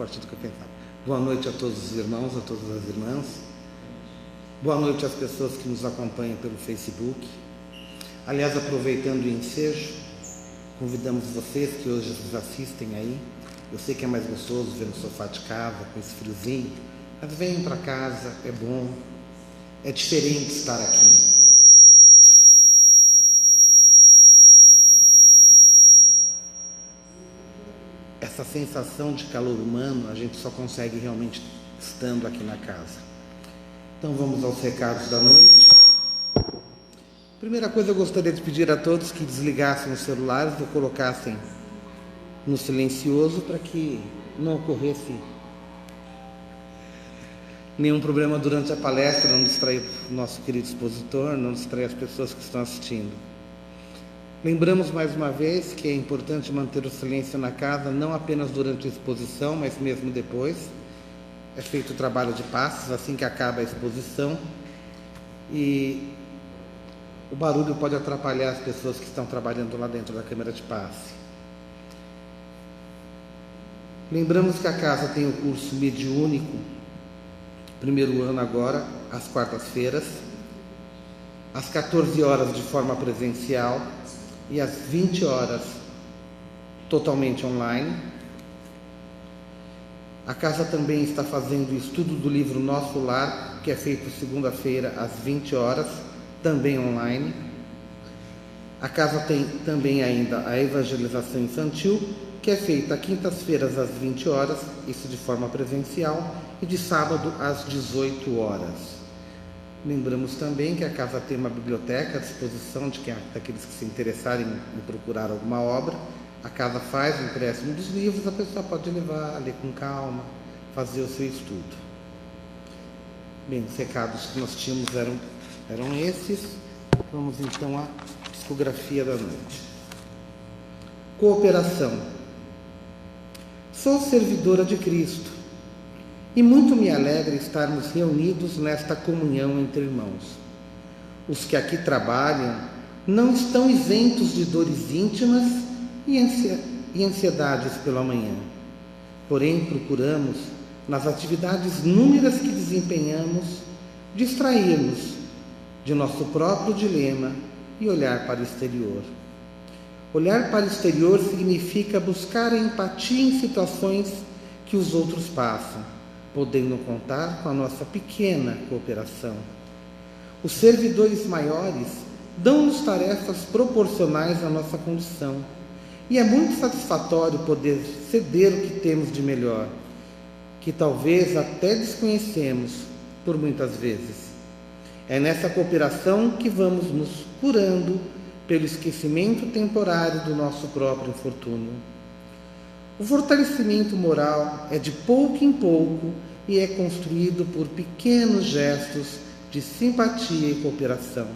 forte do que eu pensava. Boa noite a todos os irmãos, a todas as irmãs. Boa noite às pessoas que nos acompanham pelo Facebook. Aliás, aproveitando o ensejo, convidamos vocês que hoje nos assistem aí. Eu sei que é mais gostoso ver no sofá de casa, com esse friozinho, mas venham para casa, é bom, é diferente estar aqui. Essa sensação de calor humano a gente só consegue realmente estando aqui na casa. Então vamos aos recados da noite. Primeira coisa, eu gostaria de pedir a todos que desligassem os celulares ou colocassem no silencioso para que não ocorresse nenhum problema durante a palestra, não distrair o nosso querido expositor, não distrair as pessoas que estão assistindo. Lembramos mais uma vez que é importante manter o silêncio na casa, não apenas durante a exposição, mas mesmo depois. É feito o trabalho de passes assim que acaba a exposição e o barulho pode atrapalhar as pessoas que estão trabalhando lá dentro da câmara de passe. Lembramos que a casa tem o curso mediúnico, primeiro ano agora, às quartas-feiras, às 14 horas de forma presencial e às 20 horas totalmente online. A casa também está fazendo o estudo do livro Nosso Lar, que é feito segunda-feira às 20 horas, também online. A casa tem também ainda a evangelização infantil, que é feita quintas-feiras às 20 horas, isso de forma presencial, e de sábado às 18 horas. Lembramos também que a casa tem uma biblioteca à disposição daqueles que se interessarem em procurar alguma obra. A casa faz o empréstimo dos livros, a pessoa pode levar, ler com calma, fazer o seu estudo. Bem, os recados que nós tínhamos eram esses. Vamos então à psicografia da noite. Cooperação. Sou servidora de Cristo e muito me alegra estarmos reunidos nesta comunhão entre irmãos. Os que aqui trabalham não estão isentos de dores íntimas e ansiedades pelo amanhã. Porém, procuramos, nas atividades inúmeras que desempenhamos, distrair-nos de nosso próprio dilema e olhar para o exterior. Olhar para o exterior significa buscar a empatia em situações que os outros passam, podendo contar com a nossa pequena cooperação. Os servidores maiores dão-nos tarefas proporcionais à nossa condição, e é muito satisfatório poder ceder o que temos de melhor, que talvez até desconhecemos por muitas vezes. É nessa cooperação que vamos nos curando pelo esquecimento temporário do nosso próprio infortúnio. O fortalecimento moral é de pouco em pouco e é construído por pequenos gestos de simpatia e cooperação.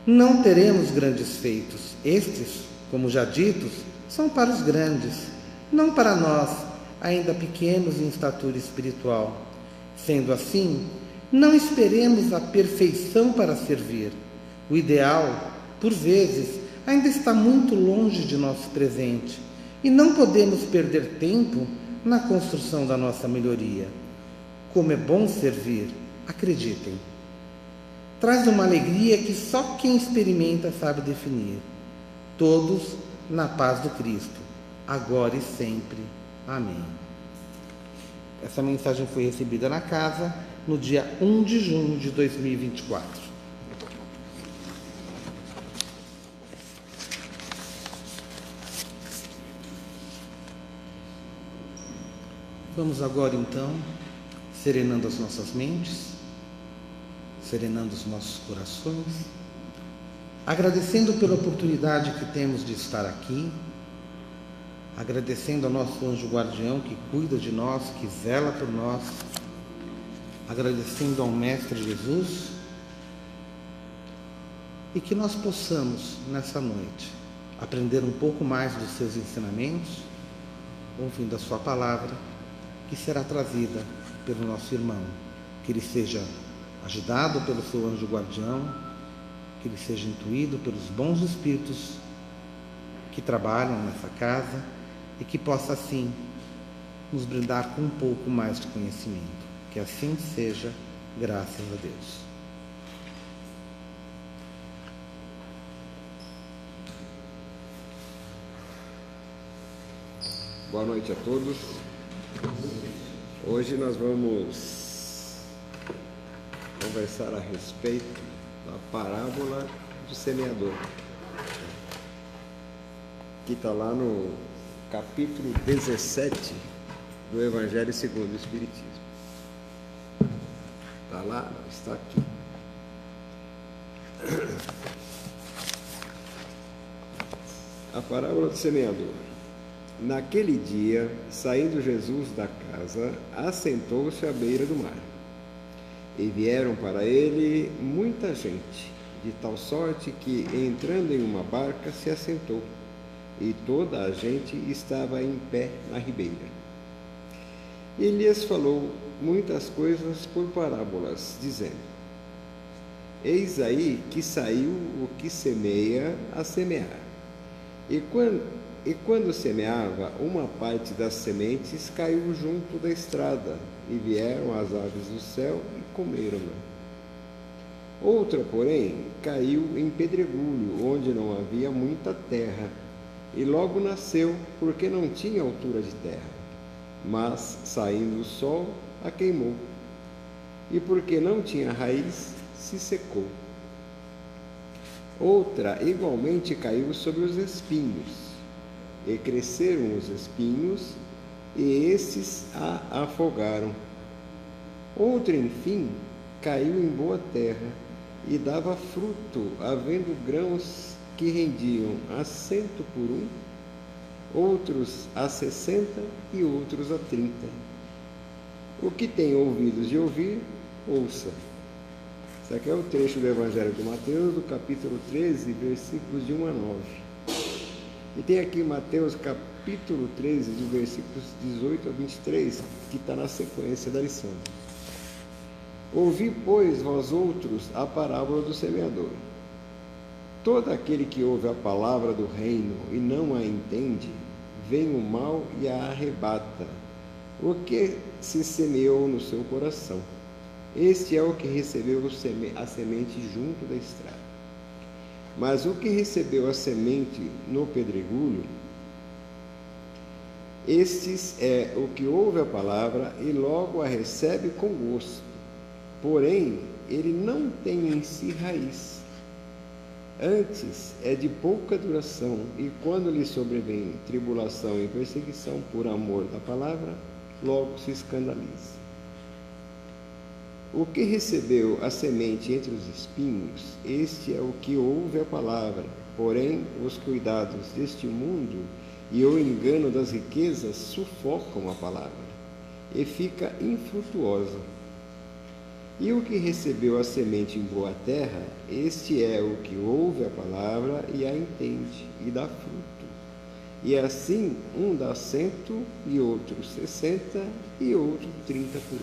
Não teremos grandes feitos. Estes, como já ditos, são para os grandes, não para nós, ainda pequenos em estatura espiritual. Sendo assim, não esperemos a perfeição para servir. O ideal, por vezes, ainda está muito longe de nosso presente e não podemos perder tempo na construção da nossa melhoria. Como é bom servir, acreditem. Traz uma alegria que só quem experimenta sabe definir. Todos na paz do Cristo, agora e sempre. Amém. Essa mensagem foi recebida na casa no dia 1 de junho de 2024. Vamos agora então serenando as nossas mentes, serenando os nossos corações, agradecendo pela oportunidade que temos de estar aqui, agradecendo ao nosso anjo guardião que cuida de nós, que zela por nós, agradecendo ao Mestre Jesus, e que nós possamos, nessa noite, aprender um pouco mais dos seus ensinamentos, ouvindo a sua palavra, que será trazida pelo nosso irmão, que ele seja ajudado pelo seu anjo guardião, que ele seja intuído pelos bons espíritos que trabalham nessa casa e que possa assim nos brindar com um pouco mais de conhecimento. Que assim seja, graças a Deus. Boa noite a todos. Hoje nós vamos conversar a respeito da parábola do semeador, que está lá no capítulo 17 do Evangelho segundo o Espiritismo. Está lá? Não, está aqui. A parábola do semeador. Naquele dia, saindo Jesus da casa, assentou-se à beira do mar. E vieram para ele muita gente, de tal sorte que, entrando em uma barca, se assentou, e toda a gente estava em pé na ribeira. E lhes falou muitas coisas por parábolas, dizendo: Eis aí que saiu o que semeia a semear. E quando semeava, uma parte das sementes caiu junto da estrada, e vieram as aves do céu e comeram-na. Outra, porém, caiu em pedregulho, onde não havia muita terra, e logo nasceu, porque não tinha altura de terra. Mas, saindo o sol, a queimou. E porque não tinha raiz, se secou. Outra, igualmente, caiu sobre os espinhos. E cresceram os espinhos, e esses a afogaram. Outra, enfim, caiu em boa terra, e dava fruto, havendo grãos que rendiam a 100 por 1, outros a 60 e outros a 30. O que tem ouvidos de ouvir, ouça. Isso aqui é o trecho do Evangelho de Mateus, do capítulo 13, versículos de 1 a 9. E tem aqui Mateus capítulo 13, dos versículos 18 a 23, que está na sequência da lição. Ouvi, pois, vós outros, a parábola do semeador. Todo aquele que ouve a palavra do reino e não a entende, vem o mal e a arrebata. O que se semeou no seu coração? Este é o que recebeu a semente junto da estrada. Mas o que recebeu a semente no pedregulho, estes é o que ouve a palavra e logo a recebe com gosto. Porém, ele não tem em si raiz. Antes é de pouca duração, e quando lhe sobrevém tribulação e perseguição por amor da palavra, logo se escandaliza. O que recebeu a semente entre os espinhos, este é o que ouve a palavra, porém os cuidados deste mundo e o engano das riquezas sufocam a palavra, e fica infrutuosa. E o que recebeu a semente em boa terra, este é o que ouve a palavra e a entende, e dá fruto. E assim, um dá 100, e outro 60, e outro 30 por 1.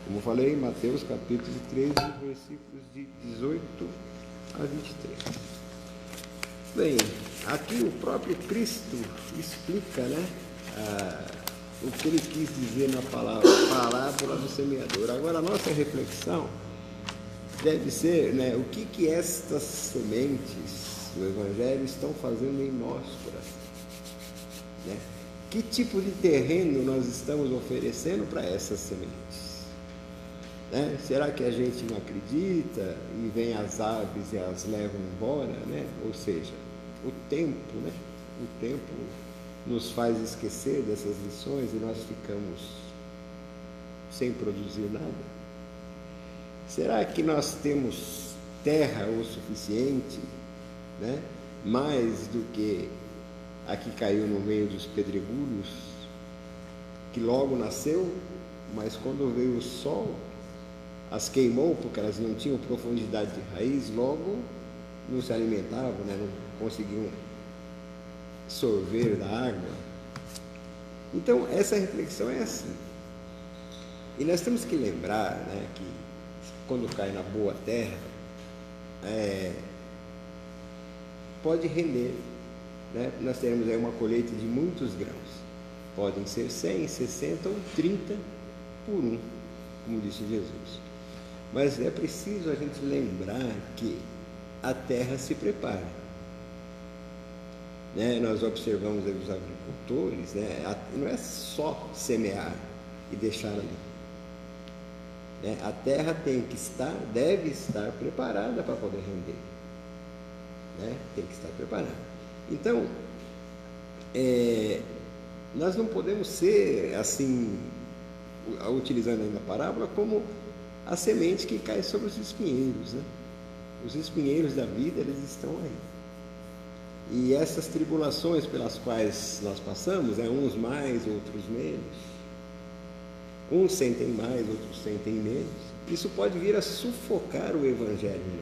Como falei, Mateus capítulo 13, versículos de 18 a 23. Bem, aqui o próprio Cristo explica, o que ele quis dizer na parábola do semeador. Agora, a nossa reflexão deve ser, o que estas sementes do Evangelho estão fazendo em nosso coração. Que tipo de terreno nós estamos oferecendo para essas sementes? Será que a gente não acredita e vem as aves e as levam embora? Ou seja, o tempo nos faz esquecer dessas lições e nós ficamos sem produzir nada? Será que nós temos terra o suficiente, mais do que a que caiu no meio dos pedregulhos, que logo nasceu, mas quando veio o sol, as queimou porque elas não tinham profundidade de raiz, logo não se alimentavam, não conseguiam sorver da água. Então, essa reflexão é assim. E nós temos que lembrar, que quando cai na boa terra, pode render. Nós teremos aí uma colheita de muitos grãos. Podem ser 100, 60 ou 30 por um, como disse Jesus. Mas é preciso a gente lembrar que a terra se prepara. Nós observamos aí os agricultores, não é só semear e deixar ali. A terra deve estar preparada para poder render. Tem que estar preparada. Então, nós não podemos ser assim, utilizando ainda a parábola, como a semente que cai sobre os espinheiros. Os espinheiros da vida, eles estão aí. E essas tribulações pelas quais nós passamos, uns mais, outros menos. Uns sentem mais, outros sentem menos. Isso pode vir a sufocar o Evangelho em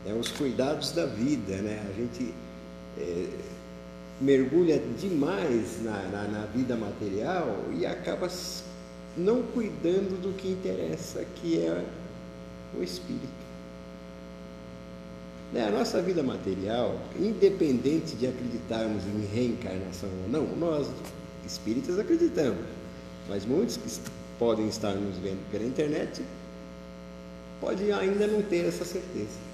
nós. Os cuidados da vida, a gente mergulha demais na vida material e acaba não cuidando do que interessa, que é o espírito. A nossa vida material, independente de acreditarmos em reencarnação ou não, nós espíritas acreditamos, mas muitos que podem estar nos vendo pela internet podem ainda não ter essa certeza.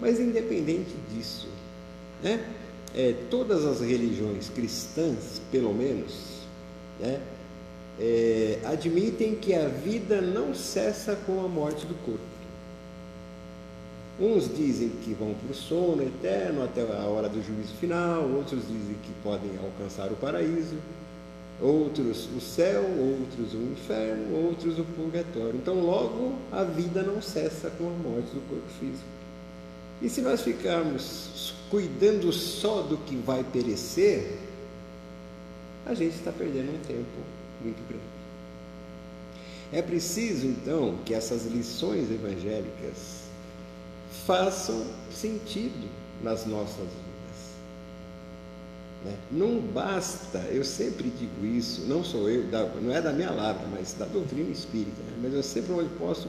Mas independente disso, todas as religiões cristãs, pelo menos, admitem que a vida não cessa com a morte do corpo. Uns dizem que vão para o sono eterno até a hora do juízo final, outros dizem que podem alcançar o paraíso, outros o céu, outros o inferno, outros o purgatório. Então, logo, a vida não cessa com a morte do corpo físico. E se nós ficarmos cuidando só do que vai perecer, a gente está perdendo um tempo muito grande. É preciso, então, que essas lições evangélicas façam sentido nas nossas vidas. Não basta, eu sempre digo isso, não sou eu, não é da minha lavra, mas da doutrina espírita, mas eu sempre, onde posso,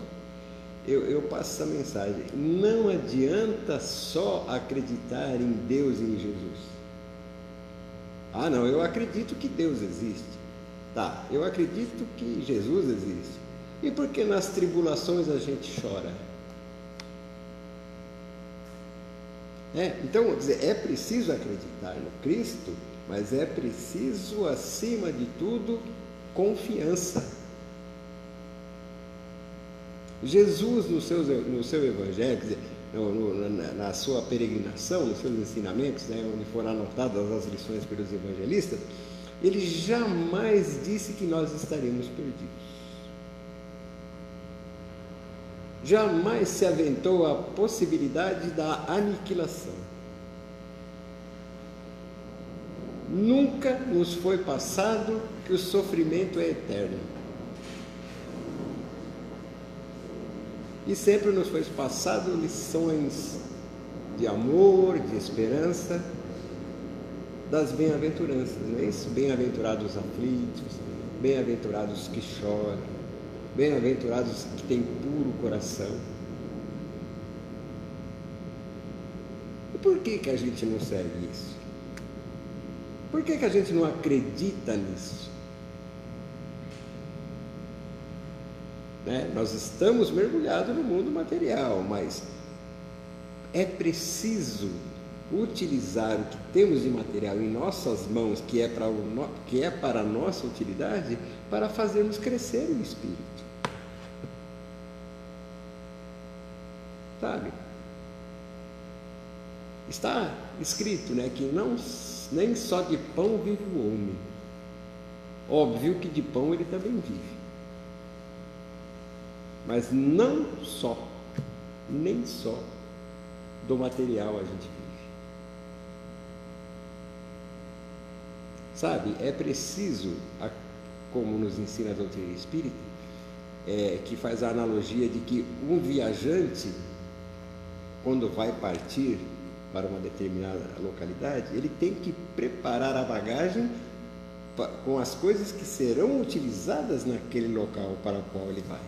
eu passo essa mensagem. Não adianta só acreditar em Deus e em Jesus. Não, eu acredito que Deus existe. Eu acredito que Jesus existe. E por que nas tribulações a gente chora? Então, quer dizer, é preciso acreditar no Cristo, mas é preciso, acima de tudo, confiança. Jesus, no seu Evangelho, quer dizer, na sua peregrinação, nos seus ensinamentos, onde foram anotadas as lições pelos evangelistas, ele jamais disse que nós estaremos perdidos. Jamais se aventou a possibilidade da aniquilação. Nunca nos foi passado que o sofrimento é eterno. E sempre nos foi passado lições de amor, de esperança, das bem-aventuranças, não é isso? Bem-aventurados aflitos, bem-aventurados que choram, bem-aventurados que têm puro coração. E por que a gente não segue isso? Por que a gente não acredita nisso? Nós estamos mergulhados no mundo material, mas é preciso utilizar o que temos de material em nossas mãos, que é para a nossa utilidade, para fazermos crescer o espírito. Sabe? Está escrito, que nem só de pão vive o homem. Óbvio que de pão ele também vive. Mas não só, nem só do material a gente vive. Sabe, é preciso, como nos ensina a doutrina espírita, que faz a analogia de que um viajante, quando vai partir para uma determinada localidade, ele tem que preparar a bagagem com as coisas que serão utilizadas naquele local para o qual ele vai.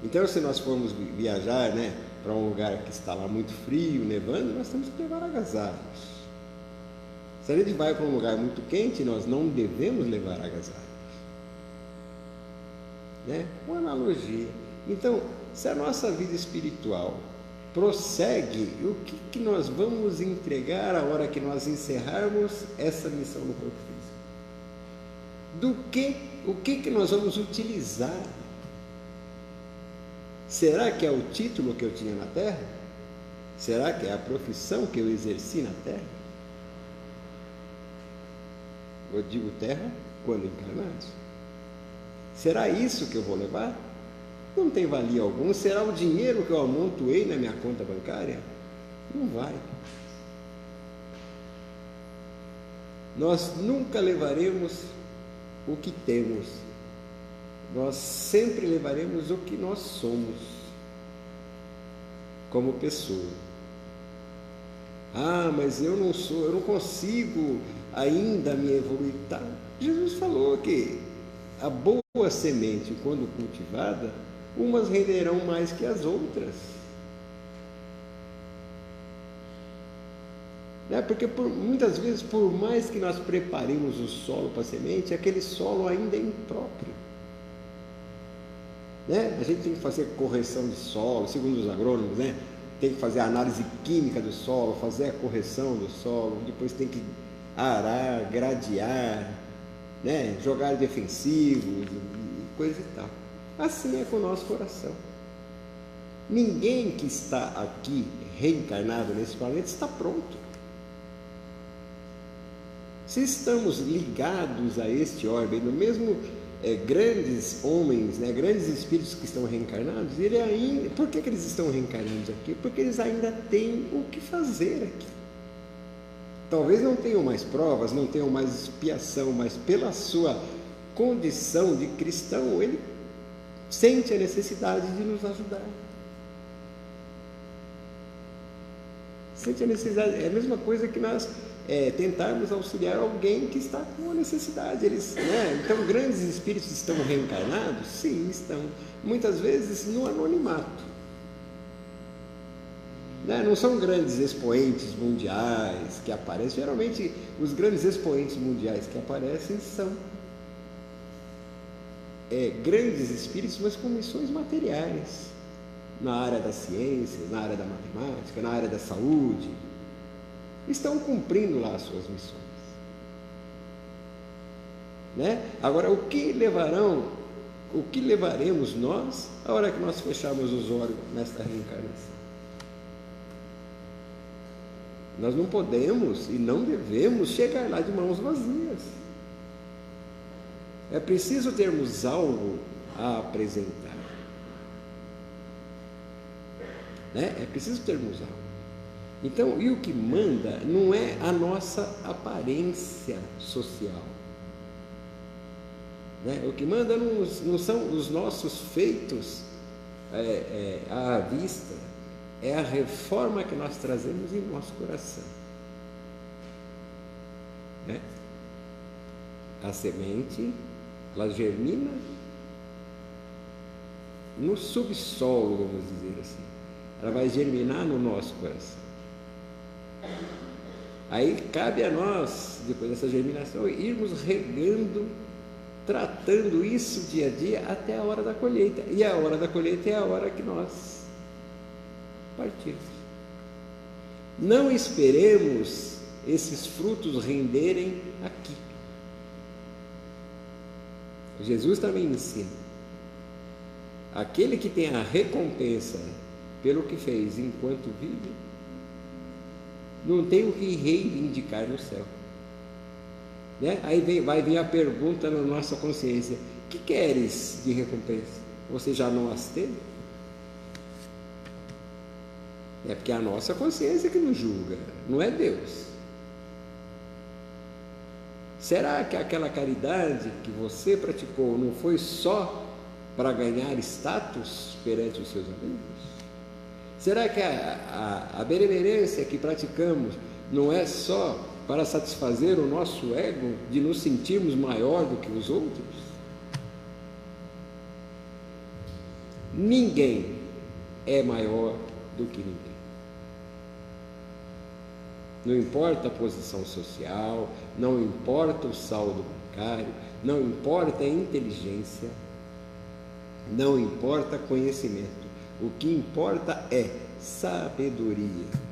Então, se nós formos viajar, para um lugar que está lá muito frio, nevando, nós temos que levar agasalhos. Se a gente vai para um lugar muito quente, nós não devemos levar agasalhos. Né? Uma analogia. Então, se a nossa vida espiritual prossegue, o que nós vamos entregar a hora que nós encerrarmos essa missão no corpo físico? O que nós vamos utilizar? Será que é o título que eu tinha na Terra? Será que é a profissão que eu exerci na Terra? Eu digo terra quando encarnados. Será isso que eu vou levar? Não tem valia algum. Será o dinheiro que eu amontoei na minha conta bancária? Não vai. Nós nunca levaremos o que temos. Nós sempre levaremos o que nós somos como pessoa. Ah, mas eu não consigo ainda me evoluir. Tá? Jesus falou que a boa semente, quando cultivada, umas renderão mais que as outras. Né? Porque muitas vezes, por mais que nós preparemos o solo para a semente, aquele solo ainda é impróprio. Né? A gente tem que fazer correção de solo, segundo os agrônomos, né? Tem que fazer a análise química do solo, fazer a correção do solo, depois tem que arar, gradear, né? Jogar defensivos, coisa e tal. Assim é com o nosso coração. Ninguém que está aqui reencarnado nesse planeta está pronto. Se estamos ligados a este orbe, no mesmo grandes homens, né, grandes espíritos que estão reencarnados, por que eles estão reencarnados aqui? Porque eles ainda têm o que fazer aqui. Talvez não tenham mais provas, não tenham mais expiação, mas pela sua condição de cristão, ele sente a necessidade de nos ajudar. Sente a necessidade, é a mesma coisa que nós tentarmos auxiliar alguém que está com uma necessidade. Então, grandes espíritos estão reencarnados? Sim, estão. Muitas vezes no anonimato. Não são grandes expoentes mundiais que aparecem. Geralmente, os grandes expoentes mundiais que aparecem são grandes espíritos, mas com missões materiais. Na área da ciência, na área da matemática, na área da saúde. Estão cumprindo lá as suas missões. Agora, o que levaremos nós a hora que nós fecharmos os olhos nesta reencarnação? Nós não podemos e não devemos chegar lá de mãos vazias. É preciso termos algo a apresentar. É preciso termos algo. Então, e o que manda não é a nossa aparência social. O que manda não são os nossos feitos à vista, é a reforma que nós trazemos em nosso coração. A semente, ela germina no subsolo, vamos dizer assim. Ela vai germinar no nosso coração. Aí cabe a nós, depois dessa germinação, irmos regando, tratando isso dia a dia até a hora da colheita. E a hora da colheita é a hora que nós partimos. Não esperemos esses frutos renderem aqui. Jesus também ensina. Aquele que tem a recompensa pelo que fez enquanto vive, não tem o que reivindicar no céu. Aí vai vir a pergunta na nossa consciência: o que queres de recompensa? Você já não as teve? Porque é a nossa consciência que nos julga, não é Deus. Será que aquela caridade que você praticou não foi só para ganhar status perante os seus amigos? Será que a benemerência que praticamos não é só para satisfazer o nosso ego, de nos sentirmos maior do que os outros? Ninguém é maior do que ninguém. Não importa a posição social, não importa o saldo bancário, não importa a inteligência, não importa conhecimento. O que importa é sabedoria.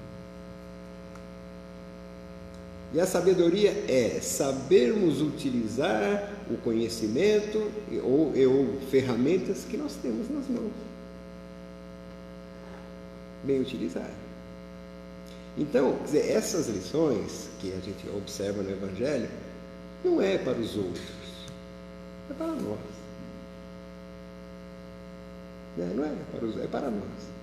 E a sabedoria é sabermos utilizar o conhecimento ou ferramentas que nós temos nas mãos. Bem utilizar. Então, quer dizer, essas lições que a gente observa no Evangelho não é para os outros, é para nós. Não é para os outros, é para nós.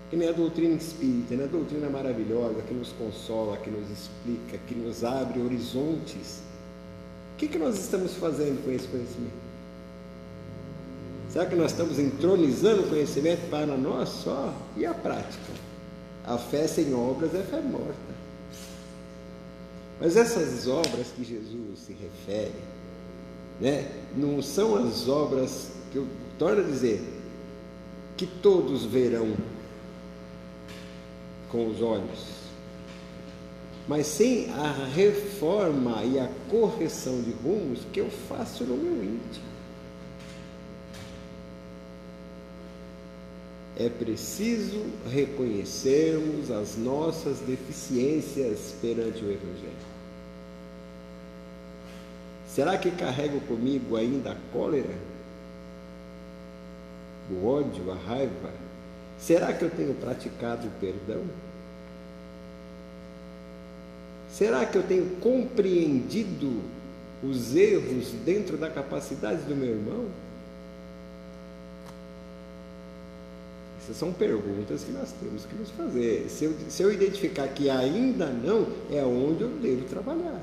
Que nem a doutrina espírita, né? A doutrina maravilhosa que nos consola, que nos explica, que nos abre horizontes. O que nós estamos fazendo com esse conhecimento? Será que nós estamos entronizando o conhecimento para nós só? E a prática? A fé sem obras é fé morta. Mas essas obras que Jesus se refere, né, não são as obras que eu torno a dizer que todos verão com os olhos, mas sem a reforma e a correção de rumos que eu faço no meu íntimo. É preciso reconhecermos as nossas deficiências perante o Evangelho. Será que carrego comigo ainda a cólera, o ódio, a raiva? Será que eu tenho praticado o perdão? Será que eu tenho compreendido os erros dentro da capacidade do meu irmão? Essas são perguntas que nós temos que nos fazer. Se eu identificar que ainda não, é onde eu devo trabalhar.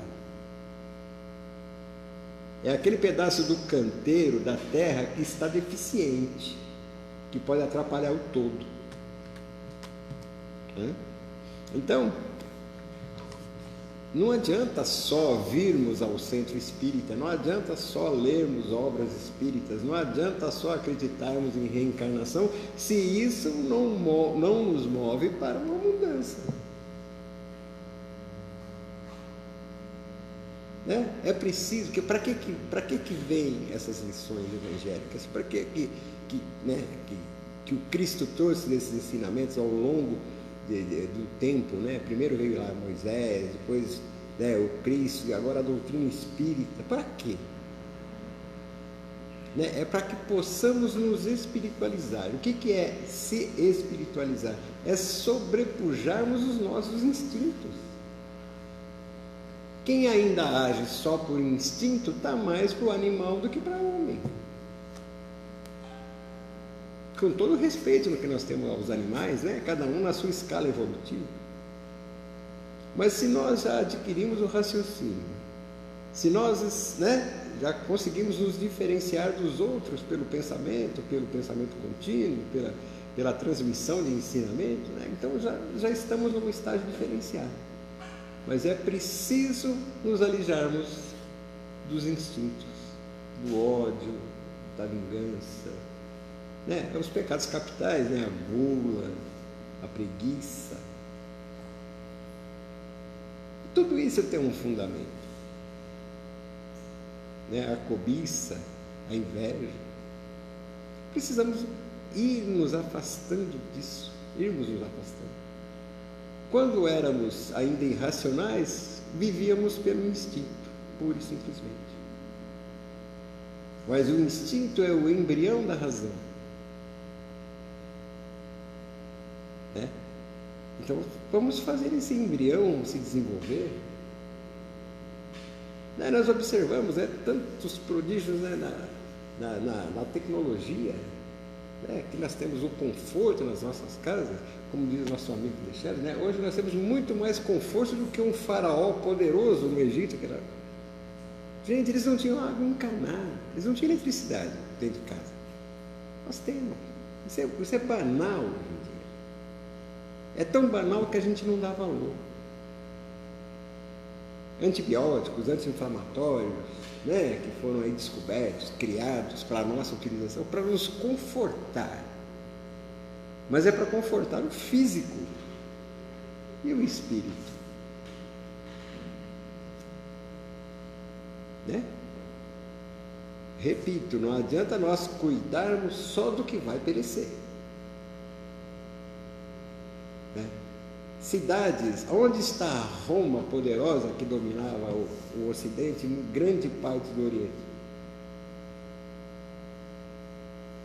É aquele pedaço do canteiro, da terra, que está deficiente, que pode atrapalhar o todo. Então, não adianta só virmos ao centro espírita, não adianta só lermos obras espíritas, não adianta só acreditarmos em reencarnação, se isso não nos move para uma mudança. Né? É preciso, para que vêm essas lições evangélicas? Para que o Cristo trouxe desses ensinamentos ao longo do tempo, né? Primeiro veio lá Moisés, depois, né, o Cristo, e agora a doutrina espírita. Para quê? Né? É para que possamos nos espiritualizar. O que é se espiritualizar? É sobrepujarmos os nossos instintos. Quem ainda age só por instinto está mais para o animal do que para o homem. Com todo o respeito no que nós temos aos animais, né? Cada um na sua escala evolutiva. Mas se nós já adquirimos o raciocínio, se nós, né, já conseguimos nos diferenciar dos outros pelo pensamento contínuo, pela transmissão de ensinamento, né? Então já estamos num estágio diferenciado. Mas é preciso nos alijarmos dos instintos, do ódio, da vingança, né? Os pecados capitais, né? A gula, a preguiça. Tudo isso tem um fundamento, né? A cobiça, a inveja. Precisamos ir nos afastando disso, irmos nos afastando. Quando éramos ainda irracionais, vivíamos pelo instinto, pura e simplesmente. Mas o instinto é o embrião da razão. Né? Então, vamos fazer esse embrião se desenvolver. Né? Nós observamos, né, tantos prodígios, né, na tecnologia, né, que nós temos o conforto nas nossas casas, como diz o nosso amigo Alexandre, né? Hoje nós temos muito mais conforto do que um faraó poderoso no Egito. Que era... Gente, eles não tinham água encanada, eles não tinham eletricidade dentro de casa. Nós temos. Isso é banal hoje em dia. É tão banal que a gente não dá valor. Antibióticos, anti-inflamatórios, né, que foram aí descobertos, criados para a nossa utilização, para nos confortar. Mas é para confortar o físico e o espírito. né? Repito, não adianta nós cuidarmos só do que vai perecer, né? Cidades, onde está a Roma poderosa que dominava o Ocidente e grande parte do Oriente?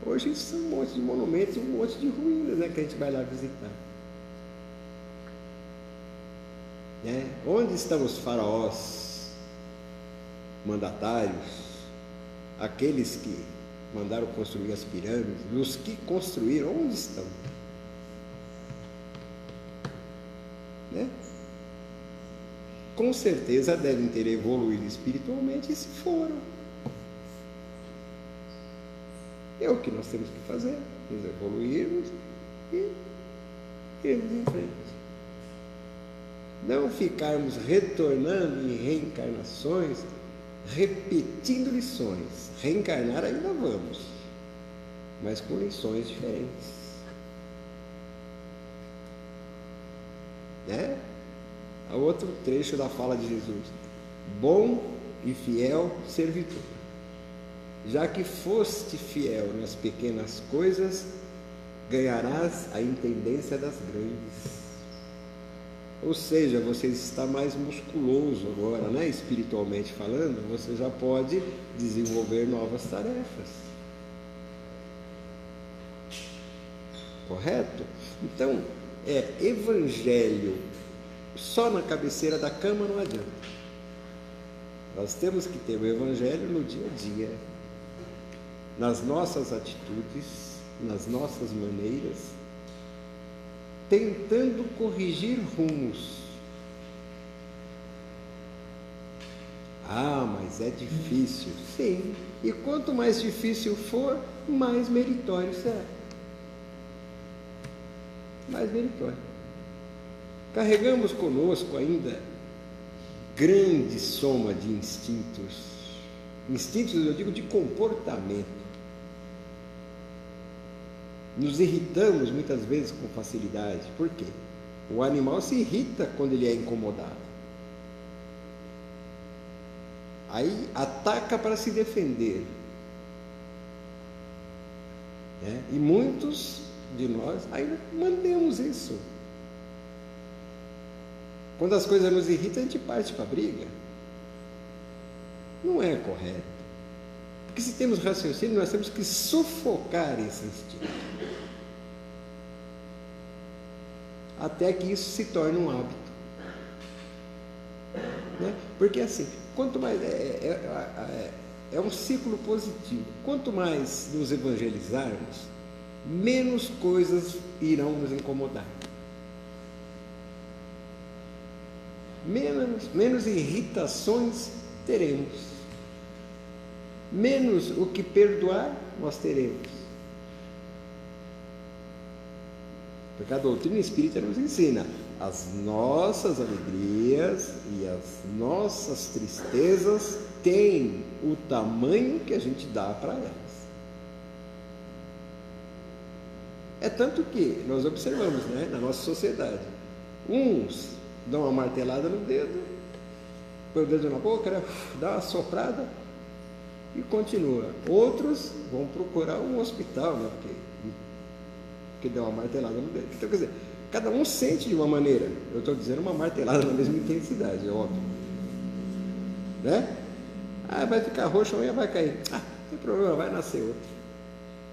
Hoje são um monte de monumentos e um monte de ruínas, né, que a gente vai lá visitar, né? Onde estão os faraós, mandatários, aqueles que mandaram construir as pirâmides, os que construíram, onde estão? Né? Com certeza devem ter evoluído espiritualmente e se foram. É o que nós temos que fazer, nos evoluirmos e irmos em frente. Não ficarmos retornando em reencarnações, repetindo lições. Reencarnar ainda vamos, mas com lições diferentes, né? Há outro trecho da fala de Jesus: bom e fiel servidor, já que foste fiel nas pequenas coisas, ganharás a intendência das grandes. Ou seja, você está mais musculoso agora, né? Espiritualmente falando, você já pode desenvolver novas tarefas. Correto? Então, evangelho só na cabeceira da cama não adianta. Nós temos que ter o evangelho no dia a dia, nas nossas atitudes, nas nossas maneiras, tentando corrigir rumos. Ah, mas é difícil. Sim, e quanto mais difícil for, mais meritório será. Mais meritório. Carregamos conosco ainda grande soma de instintos. Instintos, eu digo, de comportamento. Nos irritamos muitas vezes com facilidade. Por quê? O animal se irrita quando ele é incomodado. Aí ataca para se defender, né? E muitos de nós ainda mantemos isso. Quando as coisas nos irritam, a gente parte para a briga. Não é correto. Porque se temos raciocínio, nós temos que sufocar esse instinto, até que isso se torne um hábito, né? Porque assim, quanto mais é um ciclo positivo. Quanto mais nos evangelizarmos, menos coisas irão nos incomodar, menos irritações teremos, menos o que perdoar nós teremos. Porque a doutrina espírita nos ensina: as nossas alegrias e as nossas tristezas têm o tamanho que a gente dá para elas. É tanto que nós observamos, né, na nossa sociedade, uns dão uma martelada no dedo, põe o dedo na boca, né, dá uma soprada e continua. Outros vão procurar um hospital, né, porque deu uma martelada no dedo. Então, quer dizer, cada um sente de uma maneira. Eu estou dizendo uma martelada na mesma intensidade, é óbvio, né? Ah, vai ficar roxo, amanhã vai cair. Ah, não tem problema, vai nascer outro.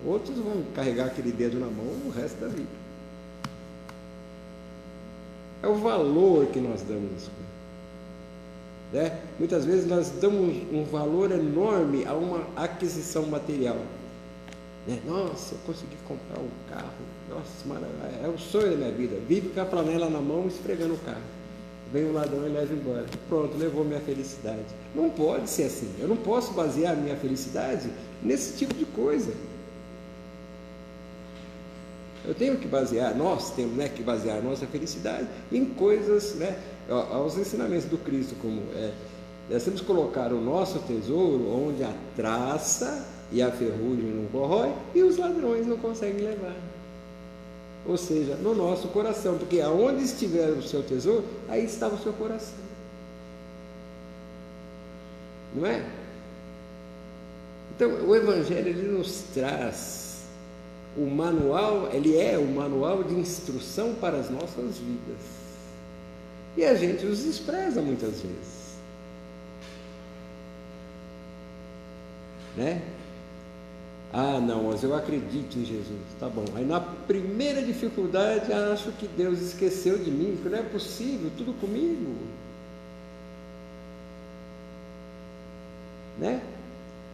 Outros vão carregar aquele dedo na mão o resto da vida. É o valor que nós damos às coisas, né? Muitas vezes nós damos um valor enorme a uma aquisição material, né? Nossa, eu consegui comprar um carro, nossa, maravilha, é o sonho da minha vida. Vive com a flanela na mão esfregando o carro. Vem um ladrão e leva embora. Pronto, levou minha felicidade. Não pode ser assim. Eu não posso basear a minha felicidade nesse tipo de coisa. Eu tenho que basear, nós temos, né, que basear a nossa felicidade em coisas, né, aos ensinamentos do Cristo, como nós temos que colocar o nosso tesouro onde a traça e a ferrugem não corrói e os ladrões não conseguem levar. Ou seja, no nosso coração, porque aonde estiver o seu tesouro, aí está o seu coração. Não é? Então, o Evangelho, ele nos traz o manual, ele é o manual de instrução para as nossas vidas. E a gente os despreza muitas vezes. Né? Ah, não, mas eu acredito em Jesus. Tá bom. Aí na primeira dificuldade, acho que Deus esqueceu de mim, que não é possível, tudo comigo. Né?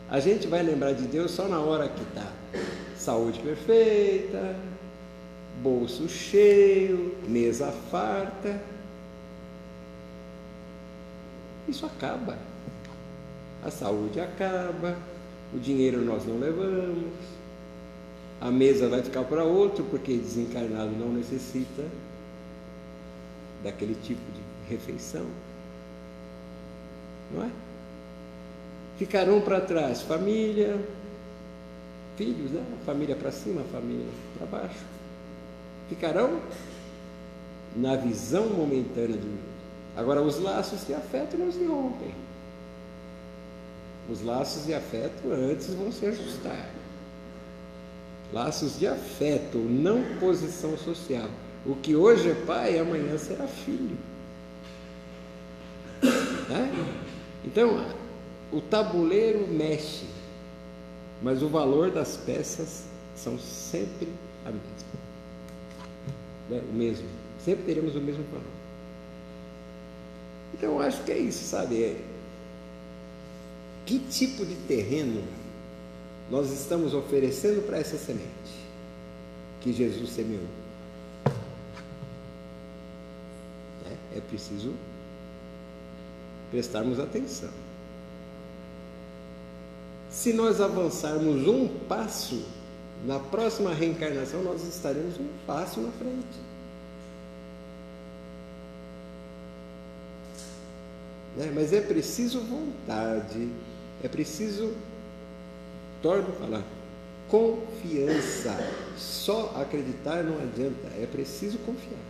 A gente vai lembrar de Deus só na hora que está saúde perfeita, bolso cheio, mesa farta. Isso acaba. A saúde acaba, o dinheiro nós não levamos, a mesa vai ficar para outro, porque desencarnado não necessita daquele tipo de refeição. Não é? Ficarão para trás família, filhos, né? Família para cima, família para baixo. Ficarão na visão momentânea do mundo. Agora, os laços de afeto não se rompem. Os laços de afeto antes vão se ajustar. Laços de afeto, não posição social. O que hoje é pai, amanhã será filho. Então, o tabuleiro mexe, mas o valor das peças são sempre a mesma. O mesmo. Sempre teremos o mesmo valor. Então, eu acho que é isso, sabe? Que tipo de terreno nós estamos oferecendo para essa semente que Jesus semeou? É preciso prestarmos atenção. Se nós avançarmos um passo, na próxima reencarnação nós estaremos um passo na frente. Mas é preciso vontade, é preciso, torno a falar, confiança. Só acreditar não adianta, é preciso confiar.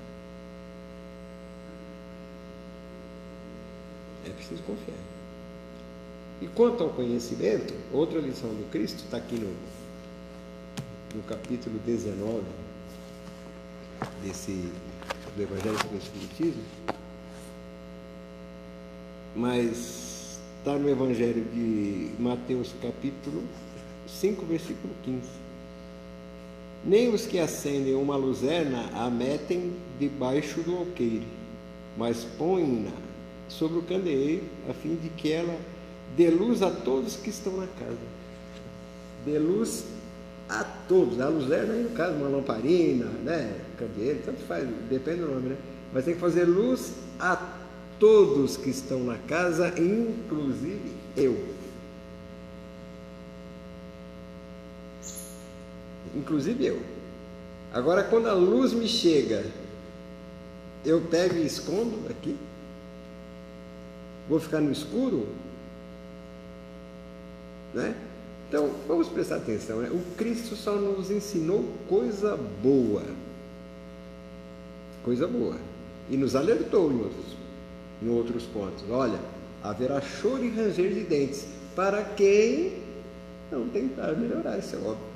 É preciso confiar. E quanto ao conhecimento, outra lição do Cristo está aqui no capítulo 19 do Evangelho segundo o Espiritismo, mas está no Evangelho de Mateus capítulo 5, versículo 15. Nem os que acendem uma luzerna a metem debaixo do alqueire, mas põem-na sobre o candeeiro, a fim de que ela dê luz a todos que estão na casa. Dê luz a todos. A luzerna, aí no caso, uma lamparina, né? Candeeiro, tanto faz, depende do nome, né? Mas tem que fazer luz a todos que estão na casa, inclusive eu. Inclusive eu. Agora, quando a luz me chega, eu pego e escondo aqui? Vou ficar no escuro? Né? Então, vamos prestar atenção, né? O Cristo só nos ensinou coisa boa. Coisa boa. E nos alertou em outros pontos. Olha, haverá choro e ranger de dentes para quem não tentar melhorar, isso é óbvio.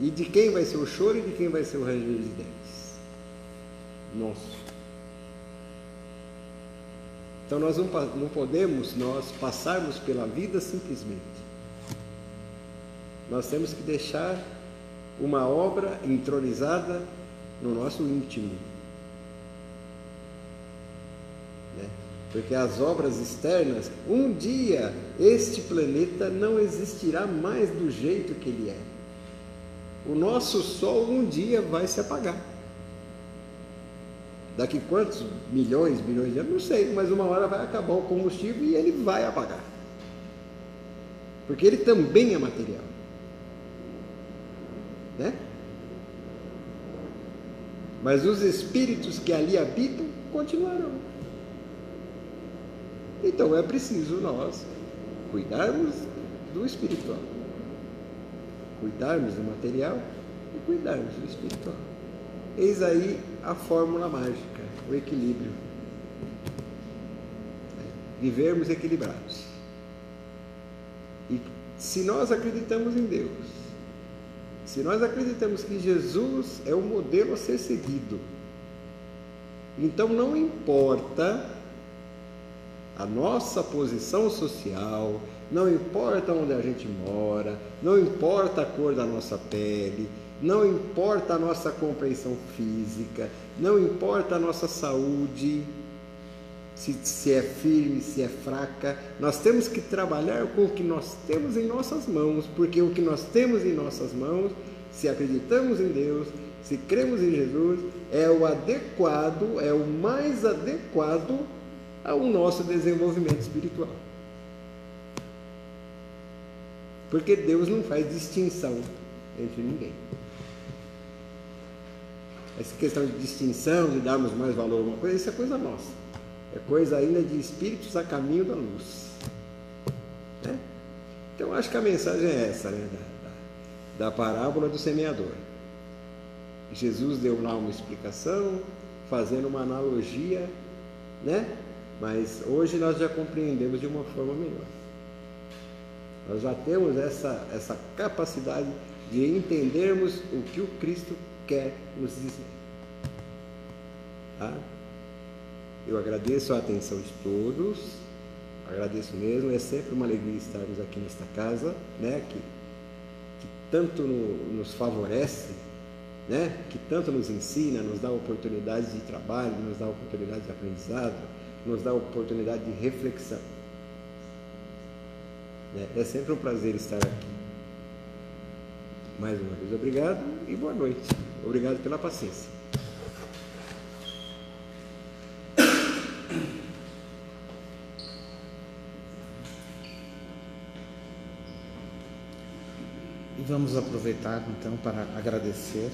E de quem vai ser o choro e de quem vai ser o ranger de dentes? Nosso. Então nós não podemos passarmos pela vida simplesmente. Nós temos que deixar uma obra entronizada no nosso íntimo. Porque as obras externas, um dia este planeta não existirá mais do jeito que ele é. O nosso Sol um dia vai se apagar. Daqui quantos milhões de anos, não sei, mas uma hora vai acabar o combustível e ele vai apagar. Porque ele também é material. Né? Mas os espíritos que ali habitam continuarão. Então é preciso nós cuidarmos do espiritual, cuidarmos do material e cuidarmos do espiritual. Eis aí a fórmula mágica, o equilíbrio. vivermos equilibrados. E se nós acreditamos em Deus, se nós acreditamos que Jesus é o modelo a ser seguido, então não importa a nossa posição social, não importa onde a gente mora, não importa a cor da nossa pele, não importa a nossa compreensão física, não importa a nossa saúde, se é firme, se é fraca, nós temos que trabalhar com o que nós temos em nossas mãos, porque o que nós temos em nossas mãos, se acreditamos em Deus, se cremos em Jesus, é o adequado, é o mais adequado ao nosso desenvolvimento espiritual. Porque Deus não faz distinção entre ninguém. Essa questão de distinção, de darmos mais valor a uma coisa, isso é coisa nossa. É coisa ainda de espíritos a caminho da luz. Né? Então, acho que a mensagem é essa, né? Da parábola do semeador. Jesus deu lá uma explicação, fazendo uma analogia, né? Mas hoje nós já compreendemos de uma forma melhor. Nós já temos essa capacidade de entendermos o que o Cristo quer nos dizer. Tá? Eu agradeço a atenção de todos, agradeço mesmo, é sempre uma alegria estarmos aqui nesta casa, né? que tanto nos favorece, né? Que tanto nos ensina, nos dá oportunidades de trabalho, nos dá oportunidade de aprendizado, nos dá oportunidade de reflexão. É sempre um prazer estar aqui. Mais uma vez, obrigado e boa noite. Obrigado pela paciência. E vamos aproveitar então para agradecer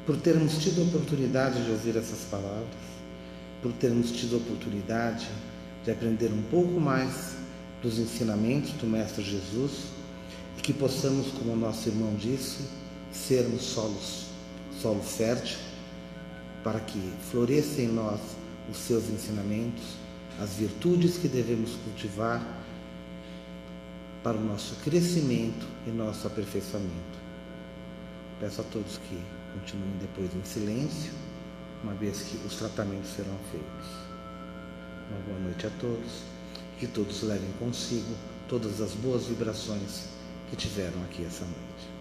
por termos tido a oportunidade de ouvir essas palavras, por termos tido a oportunidade de aprender um pouco mais dos ensinamentos do Mestre Jesus e que possamos, como o nosso irmão disse, sermos solo fértil para que floresça em nós os seus ensinamentos, as virtudes que devemos cultivar para o nosso crescimento e nosso aperfeiçoamento. Peço a todos que continuem depois em silêncio, uma vez que os tratamentos serão feitos. Uma boa noite a todos, que todos levem consigo todas as boas vibrações que tiveram aqui essa noite.